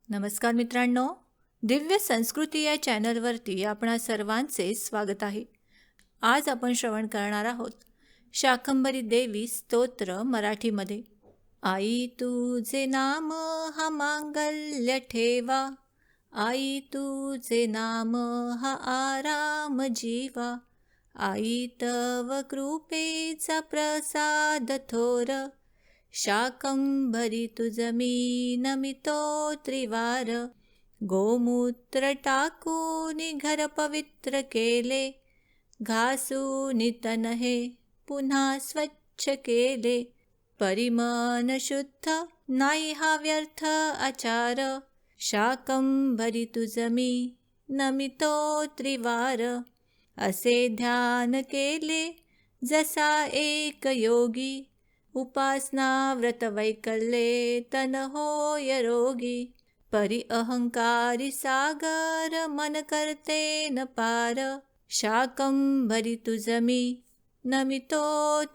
नमस्कार मित्रांनो, दिव्य संस्कृती या चॅनलवरती आपणा सर्वांचे स्वागत आहे. आज आपण श्रवण करणार आहोत शाकंभरी देवी स्तोत्र मराठीमध्ये. आई तुझे नाम हा मांगल्य ठेवा, आई तुझे नाम हा आराम जीवा, आई तव कृपेचा प्रसाद थोर, शाकंभरी तुझ मी नमितो त्रिवार. गोमूत्र टाकून घर पवित्र केले, घासून तन हे पुन्हा स्वच्छ केले. परिमन शुद्ध नाही हा व्यर्थ आचार, शाकंभरी तुझ मी नमितो त्रिवार. असे ध्यान केले जसा एक योगी, उपासना व्रत वैकल्ये तन होय रोगी. परी अहंकारी सागर मन करते न पार, शाकंभरी तुझ मी नमितो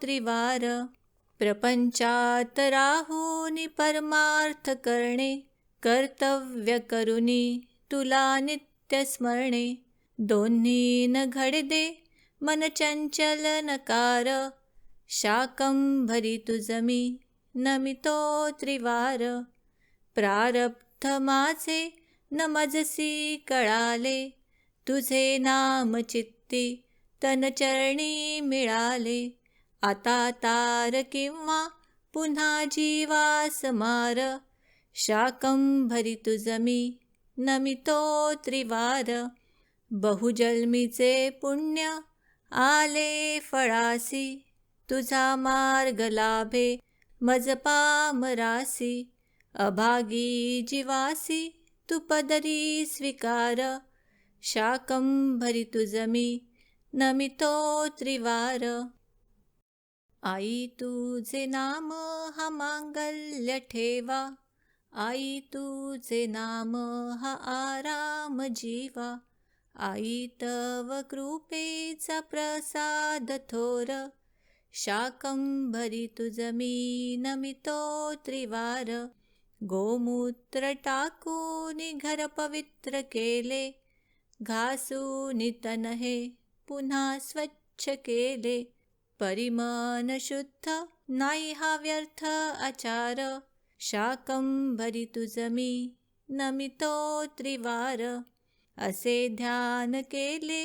त्रिवार. प्रपंचात राहुनी परमार्थ करणे, कर्तव्य करुनी तुला नित्य स्मरणे. दोन्ही न घडदे मन चंचल नकार, शाकंभरी तुझ मी नमितो त्रिवार. प्रारब्ध माझे न मजसी कळाले, तुझे नाम चित्ती तन चरणी मिळाले. आता तार किंवा पुन्हा जीवास मार, शाकंभरी तुझ मी नमितो त्रिवार. बहुजन्मीचे पुण्य आले फळासी, तुझा मार्ग लाभे मज पामरासी. अभागी जीवासी तू पदरी स्वीकार, शाकंभरी तुझ मी नमितो त्रिवार. आई तुझे नाम हा मांगल्य ठेवा, आई तुझे नाम हा आराम जीवा, आई तव कृपेचा प्रसाद थोर, शाकंभरी तुझ मी नमितो त्रिवार. गोमूत्र टाकून घर पवित्र केले, घासून तन हे पुन्हा स्वच्छ केले. परिमन शुद्ध नाही हा व्यर्थ आचार, शाकंभरी तुझ मी नमितो त्रिवार. असे ध्यान केले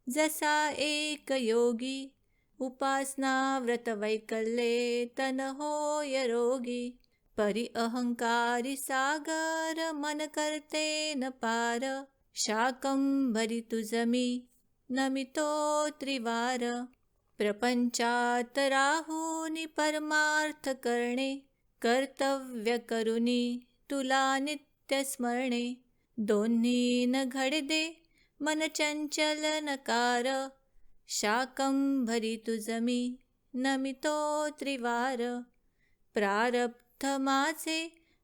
जसा एक योगी, उपासना व्रत वैकल्ये तन होय रोगी. परी अहंकारी सागर मन करते न पार, शाकंभरी तुझ मी नमितो त्रिवार. प्रपंचात राहुनी परमार्थ करणे, कर्तव्य करुनी तुला नित्य स्मरणे. दोन्ही न घडदे मन चंचल नकार, शाकंभरी तुझ मी नमितो त्रिवार. प्रारब्ध माझे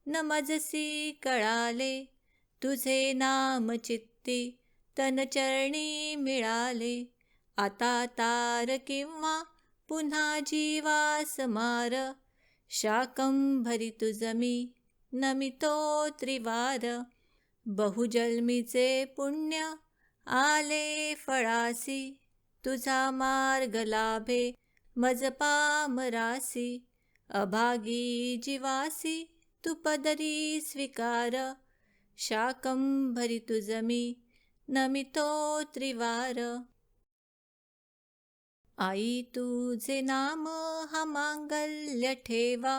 न मजसी कळाले, तुझे नाम चित्ती तन चरणी मिळाले. आता तार किंवा पुन्हा जीवास मार, शाकंभरी तुझ मी नमितो त्रिवार. बहुजन्मीचे पुण्य आले फळासी, तुझा मार्ग लाभे मज पामरासी. अभागी जीवासी तू पदरी स्वीकार, शाकंभरी तुझ मी नमितो त्रिवार. आई तुझे नाम हा मांगल्य ठेवा,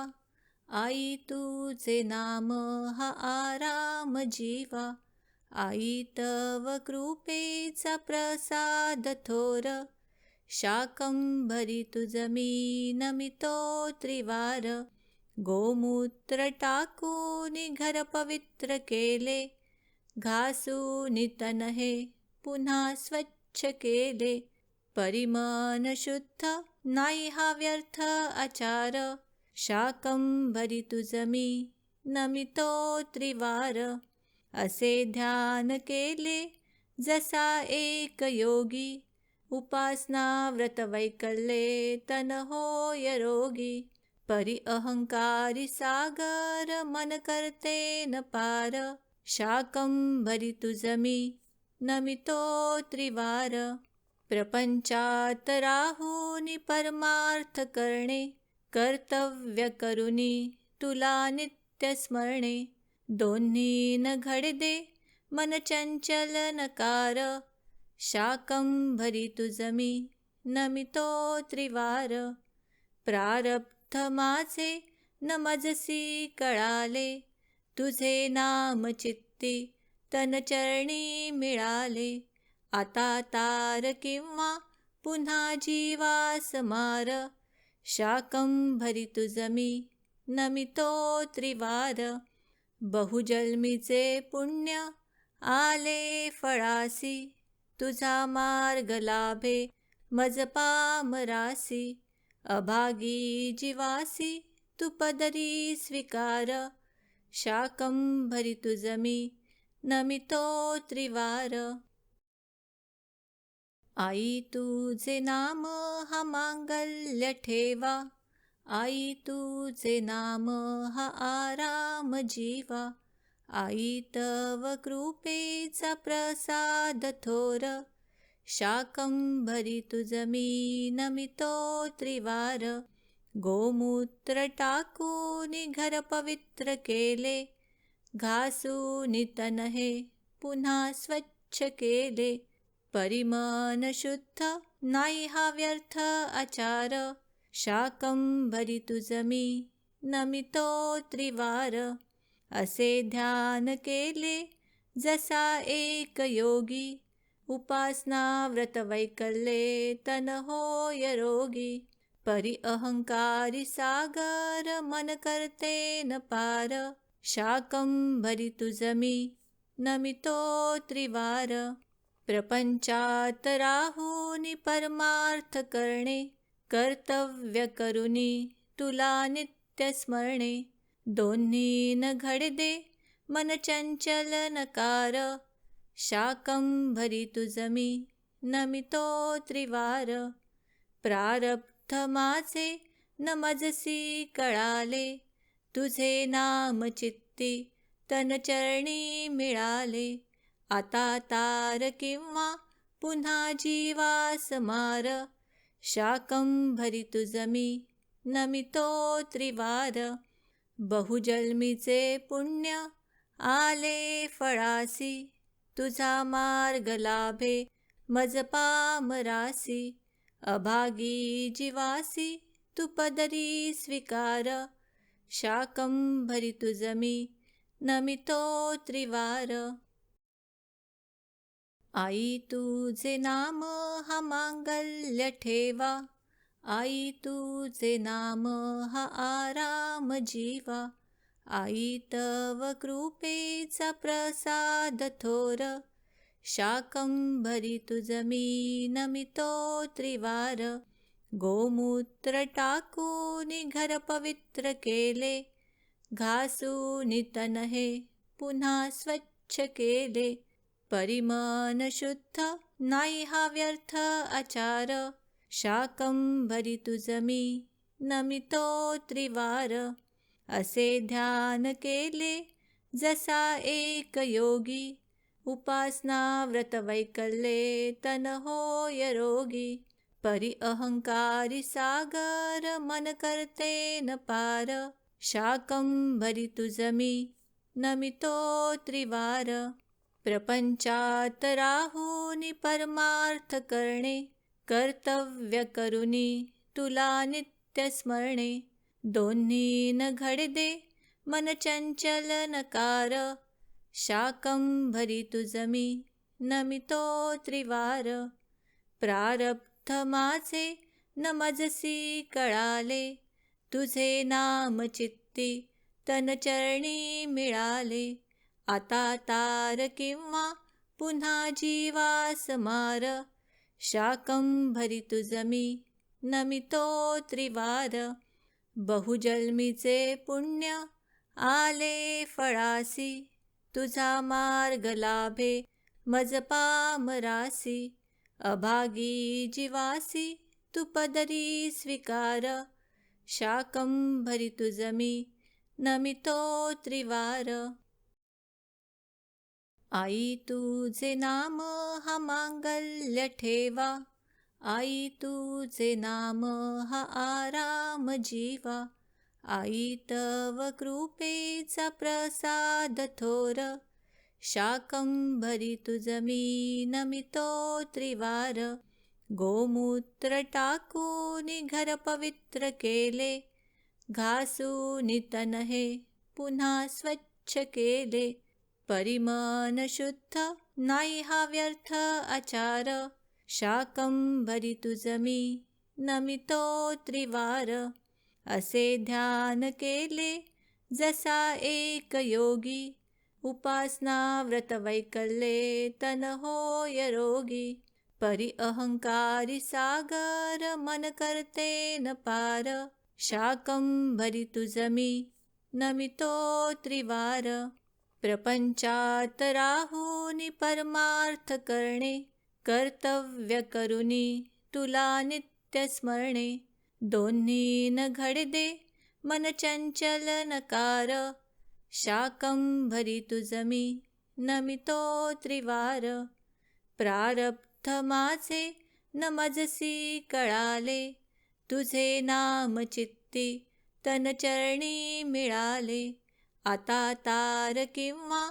आई तुझे नाम हा आराम जीवा, आई तव कृपेचा प्रसाद थोर, शाकंभरी तुझ मी नमितो त्रिवार. गोमूत्र टाकून घर पवित्र केले, घासून तन हे पुन्हा स्वच्छ केले. परिमन शुद्ध नाही हा व्यर्थ आचार, शाकंभरी तुझ मी नमितो त्रिवार. असे ध्यान केले जसा एक योगी, उपासना व्रत वैकल्ये तन होय रोगी. परी अहंकारी सागर मन करते न पार, शाकंभरी तुझ मी नमितो त्रिवार. प्रपंचात राहुनी परमार्थ करणे, कर्तव्य करुनी तुला नित्य स्मरणे. दोन्ही न घडदे मन चंचल नकार, शाकंभरी तुझ मी नमितो त्रिवार. प्रारब्ध माझे न मजसी कळाले, तुझे नाम चित्ती तनचरणी मिळाले. आता तार किंवा पुन्हा जीवास मार, शाकंभरी तुझ मी नमितो त्रिवार. बहुजन्मीचे पुण्य आले फळासी, तुझा मार्ग लाभे मज पामरासी. अभागी जीवासी तू पदरी स्वीकार, शाकंभरी तुझ मी नमितो त्रिवार. आई तुझे नाम हा मांगल्य ठेवा, आई तुझे नाम हा आराम जीवा. आई तव कृपेचा प्रसाद थोर, शाकंभरी तुझ मी नमितो त्रिवार. गोमूत्र टाकूनी घर पवित्र केले, घासूनी तन हे पुन्हा स्वच्छ केले. परिमन शुद्ध नाही हा व्यर्थ आचार, शाकंभरी तुझ मी नमितो त्रिवार. असे ध्यान केले जसा एक योगी, उपासना व्रत वैकल्ये तन होय रोगी. परी अहंकारी सागर मन करते न पार, शाकंभरी तुझ मी नमितो त्रिवार. प्रपंचात राहुनी परमार्थ करणे, कर्तव्य करुनी तुला नित्य स्मरणे. दोन्ही न घडदे मन चंचल नकार, शाकंभरी तुझ मी नमितो त्रिवार. प्रारब्ध माझे न मजसी कळाले, तुझे नाम चित्ती तनचरणी मिळाले. आता तार किंवा पुन्हा जीवास मार, शाकंभरी तुझ मी नमितो त्रिवार. बहुजन्मीचे पुण्य आले फळासी, तुझा मार्ग लाभे मज पामरासी. अभागी जीवासी तू पदरी स्वीकार, शाकंभरी तुझ मी नमितो त्रिवार. आई तुझे नाम हा मांगल्य ठेवा, आई तुझे नाम हा आराम जीवा. आई तव कृपेचा प्रसाद थोर, शाकंभरी तुझ मी नमितो त्रिवार. गोमूत्र टाकूनी घर पवित्र केले, घासूनी तन हे पुन्हा स्वच्छ केले. परिमन शुद्ध नाही हा व्यर्थ आचार, शाकंभरी तुझ मी नमितो त्रिवार. असे ध्यान केले जसा एक योगी, उपासना व्रत वैकल्ये तन होय रोगी. परी अहंकारी सागर मन करते न पार, शाकंभरी तुझ मी नमितो त्रिवार. प्रपंचात राहुनी परमार्थ करणे, कर्तव्य करुनी तुला नित्य स्मरणे. दोन्ही न घडदे मन चंचल नकार, शाकंभरी तुझ मी नमितो त्रिवार. प्रारब्ध माझे न मजसी कळाले, तुझे नाम चित्ती तनचरणी मिळाले. आता तार किंवा पुन्हा जीवास मार, शाकंभरी तुझ मी नमितो त्रिवार. बहुजन्मीचे पुण्य आले फळासी, तुझा मार्ग लाभे मज पामरासी. अभागी जीवासी तू पदरी स्वीकार, शाकंभरी तुझ मी नमितो त्रिवार. आई तुझे नाम हा मांगल्य ठेवा, आई तुझे नाम हा आराम जीवा, आई तव कृपेचा प्रसाद थोर, शाकंभरी तुझ मी नमितो त्रिवार, गोमूत्र टाकून घर पवित्र केले, घासून तन हे पुन्हा स्वच्छ केले, परिमन शुद्ध नाही हा व्यर्थ आचार, शाकंभरी तुझ मी नमितो त्रिवार, असे ध्यान केले जसा एक योगी, उपासना व्रत वैकल्ये तन होय रोगी, परी अहंकारी सागर मन करते न पार, शाकंभरी तुझ मी नमितो त्रिवार, प्रपंचात राहुनी परमार्थ करणे, कर्तव्य करुनी तुला नित्य स्मरणे, दोन्ही न घडदे मन चंचल नकार, शाकंभरी तुझ मी नमितो त्रिवार, प्रारब्ध माझे न मजसी कळाले, तुझे नाम चित्ती तन चरणी मिळाले, आता तार किंवा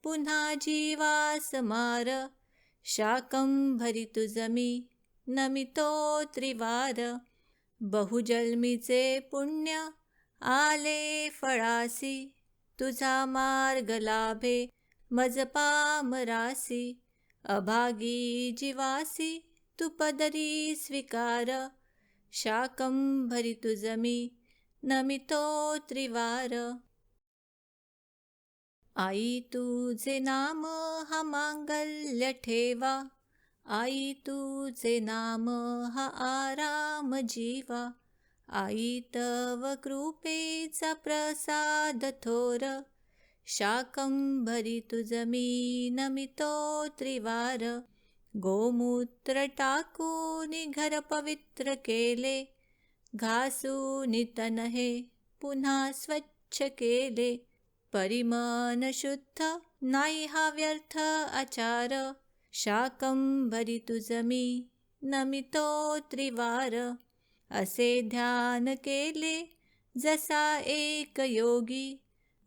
पुन्हा जीवास मार, शाकंभरी तुझ मी नमितो त्रिवार, बहुजन्मीचे पुण्य आले फळासी, तुझा मार्ग लाभे मज पामरासी, अभागी जीवासी तू पदरी स्वीकार, शाकंभरी तुझ मी नमितो त्रिवार, आई तुझे नाम हा मांगल्य ठेवा, आई तुझे नाम हा आराम जीवा, आई तव कृपेचा प्रसाद थोर, शाकंभरी तुझ मी नमितो त्रिवार, गोमूत्र टाकून घर पवित्र केले, घासून तन हे पुन्हा स्वच्छ केले, परिमन शुद्ध नाही हा व्यर्थ आचार, शाकंभरी तुझ मी नमितो त्रिवार, असे ध्यान केले जसा एक योगी,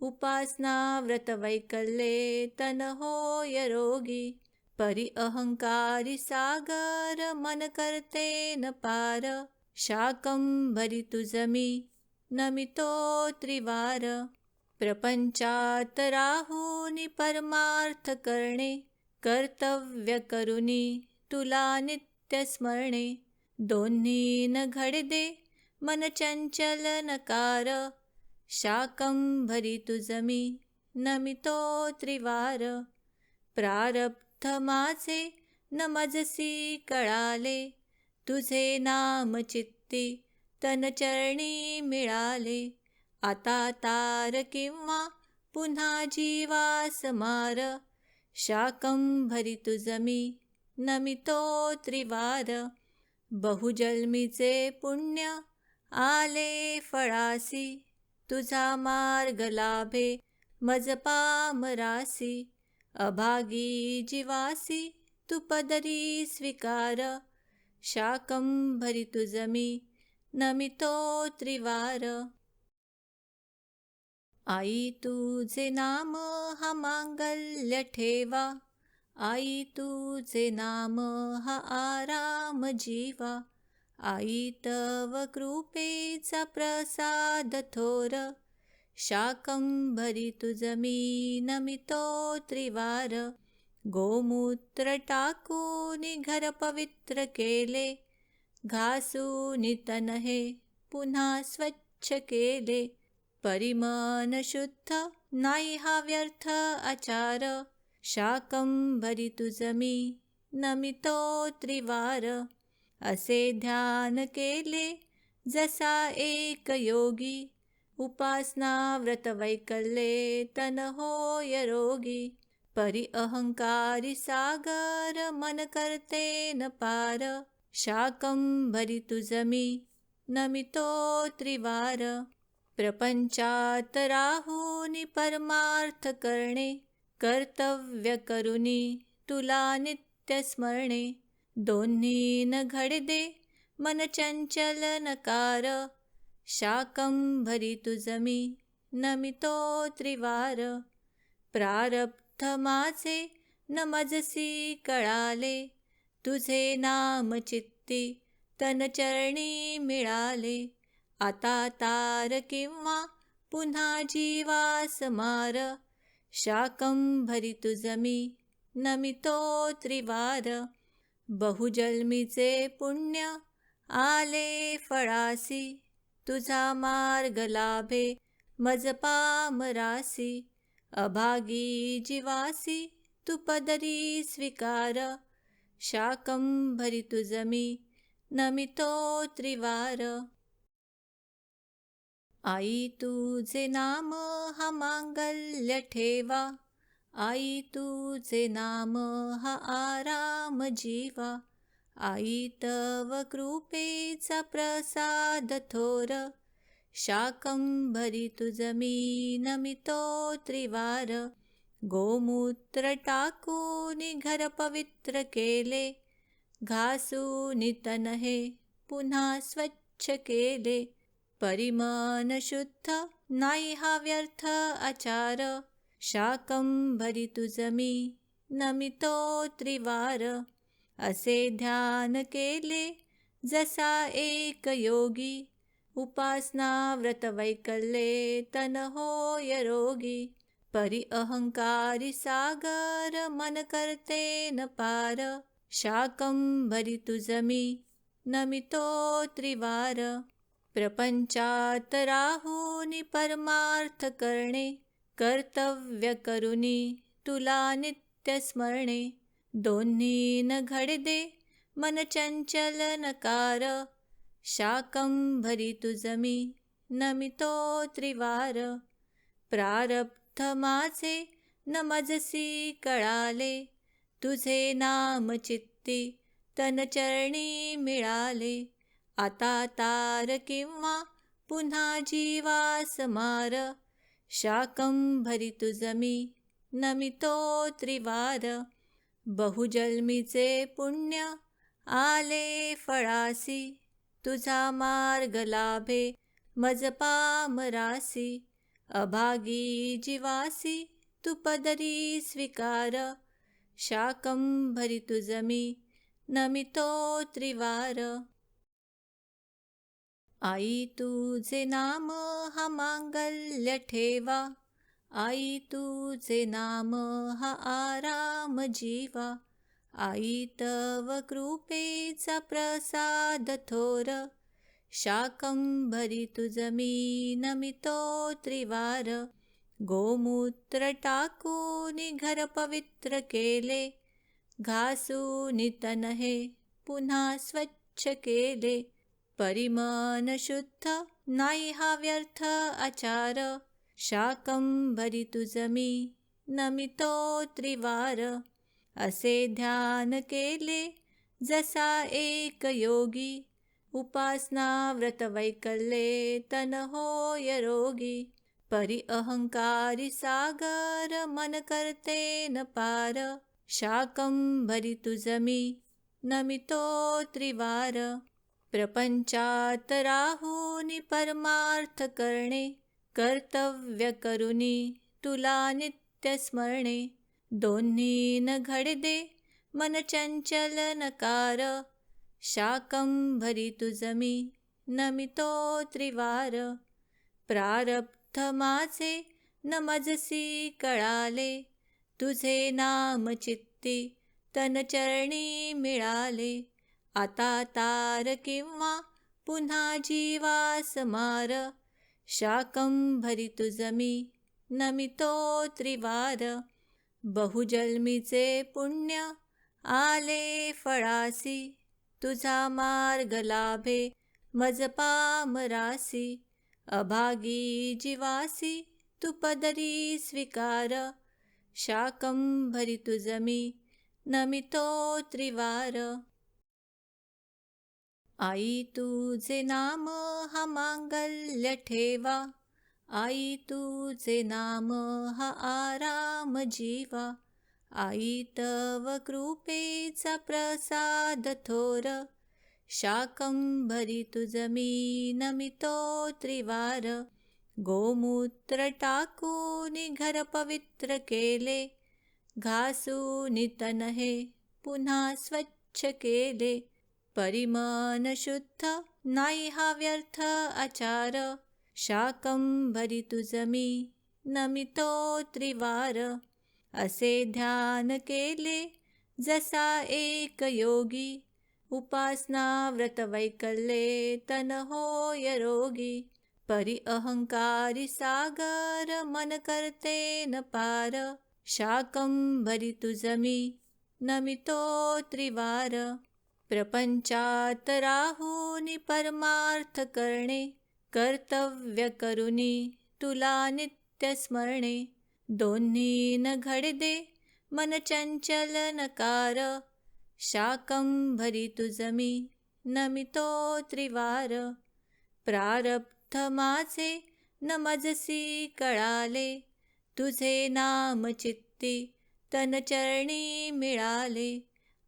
उपासना व्रत वैकल्ये तन होय रोगी, परी अहंकारी सागर मन करते न पार, शाकंभरी तुझ मी नमितो त्रिवार, प्रपंचात राहुनी परमार्थ करणे, कर्तव्य करुनी तुला नित्य स्मरणे, दोन्ही न घडदे मन चंचल नकार, शाकंभरी तुझ मी नमितो त्रिवार, प्रारब्ध माझे न मजसी कळाले, तुझे नाम चित्ती तन चरणी मिळाले, आता तार किंवा पुन्हा जीवास मार, शाकंभरी तुझ मी नमितो त्रिवार, बहुजन्मीचे पुण्य आले फळासी, तुझा मार्ग लाभे मज पामरासी, अभागी जीवासी तू पदरी स्वीकार, शाकंभरी तुझ मी नमितो त्रिवार, आई तुझे नाम हा मांगल्य ठेवा, आई तुझे नाम हा आराम जीवा, आई तव कृपेचा प्रसाद थोर, शाकंभरी तुझ मी नमितो त्रिवार, गोमूत्र टाकून घर पवित्र केले, घासून तन हे पुन्हा स्वच्छ केले, परिमन शुद्ध नाही हा व्यर्थ आचार, शाकंभरी तुझ मी नमितो त्रिवार, असे ध्यान केले जसा एक योगी, उपासना व्रत वैकल्ये तन होय रोगी, परी अहंकारी सागर मन करते न पार, शाकंभरी तुझ मी नमितो त्रिवार, प्रपंचात राहुनी परमार्थ करणे, कर्तव्य करुनी तुला नित्य स्मरणे. दोन्ही न घडदे मन चंचल नकार. शाकंभरी तुझ मी नमितो त्रिवार. प्रारब्ध माझे न मजसी कळाले. तुझे नाम चित्ती तन चरणी मिळाले. आता तार किंवा पुन्हा जीवास मार. शाकंभरी तुझ मी नमितो त्रिवार. बहुजन्मीचे पुण्य आले फळासी. तुझा मार्ग लाभे मज पामरासी. अभागी जीवासी तू पदरी स्वीकार. शाकंभरी तुझ मी नमितो त्रिवार. आई तुझे नाम हा मांगल्य ठेवा. आई तुझे नाम हा आराम जीवा. आई तव कृपेचा प्रसाद थोर. शाकंभरी तुझ मी नमितो त्रिवार. गोमूत्र टाकून घर पवित्र केले. घासून तन हे पुन्हा स्वच्छ केले. परिमन शुद्ध नाही हा व्यर्थ आचार. शाकंभरी तुझ मी नमितो त्रिवार. असे ध्यान केले जसा एक योगी. उपासना व्रत वैकल्ये तन होय रोगी. परी अहंकारी सागर मन करते न पार. शाकंभरी तुझ मी नमितो त्रिवार. प्रपंचात राहुनी परमार्थ करणे. कर्तव्य करुनी तुला नित्य स्मरणे. दोन्ही न घडदे मन चंचल नकार. शाकंभरी तुझ मी नमितो त्रिवार. प्रारब्ध माझे न मजसी कळाले. तुझे नाम चित्ती तन चरणी मिळाले. आता तार किंवा पुन्हा जीवास मार. शाकंभरी तुझ मी नमितो त्रिवार. बहुजन्मीचे पुण्य आले फळासी. तुझा मार्ग लाभे मज पामरासी. अभागी जीवासी तू पदरी स्वीकार. शाकंभरी तुझ मी नमितो त्रिवार. आई तुझे नाम हा मांगल्य ठेवा. आई तुझे नाम हा आराम जीवा. आई तव कृपेचा प्रसाद थोर. शाकंभरी तुझ मी नमितो त्रिवार. गोमूत्र टाकून घर पवित्र केले. घासून तन हे पुन्हा स्वच्छ केले. परिमन शुद्ध नाही हा व्यर्थ आचार. शाकंभरी तुझ मी नमितो त्रिवार. असे ध्यान केले जसा एक योगी. उपासना व्रत वैकल्ये तन होय रोगी. परी अहंकारी सागर मन करते न पार. शाकंभरी तुझ मी नमितो त्रिवार. प्रपंचात राहुनी परमार्थ करणे. कर्तव्य करुनी तुला नित्य स्मरणे. दोन्ही न घडदे मन चंचल नकार. शाकंभरी तुझ मी नमितो त्रिवार. प्रारब्ध माझे न मजसी कळाले. तुझे नाम चित्ती तन चरणी मिळाले. आता तार किंवा पुन्हा जीवास मार. शाकंभरी तुझ मी नमितो त्रिवार. बहुजन्मीचे पुण्य आले फळासी. तुझा मार्ग लाभे मज पामरासी. अभागी जीवासी तू पदरी स्वीकार. शाकंभरी तुझ मी नमितो त्रिवार. आई तुझे नाम हा मांगल्य ठेवा. आई तुझे नाम हा आराम जीवा, आई तव कृपेचा प्रसाद थोर. शाकंभरी तुझ मी नमितो त्रिवार, गोमूत्र टाकून घर पवित्र केले, घासून तन हे पुन्हा स्वच्छ केले. परिमन शुद्ध नाही हा व्यर्थ आचार, शाकंभरी तुझ मी नमितो त्रिवार. असे ध्यान केले जसा एक योगी, उपासना व्रत वैकल्ये तन होय रोगी. परी अहंकारी सागर मन करते न पार, शाकंभरी तुझ मी नमितो त्रिवार. प्रपंचात राहुनी परमार्थ करणे, कर्तव्य करुनी तुला नित्य स्मरणे. दोन्ही न घडदे मन चंचल नकार, शाकंभरी तुझ मी नमितो त्रिवार. प्रारब्ध माझे न मजसी कळाले, तुझे नाम चित्ती तन चरणी मिळाले.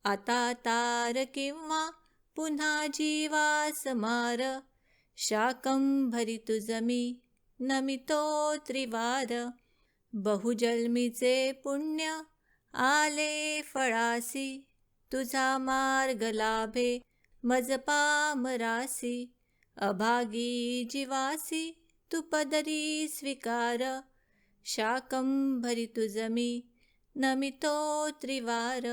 आता तार किंवा पुन्हा जीवास मार, शाकंभरी तुझ मी नमितो त्रिवार. बहुजन्मीचे पुण्य आले फळासी, तुझा मार्ग लाभे मज पामरासी. अभागी जीवासी तू पदरी स्वीकार, शाकंभरी तुझ मी नमितो त्रिवार.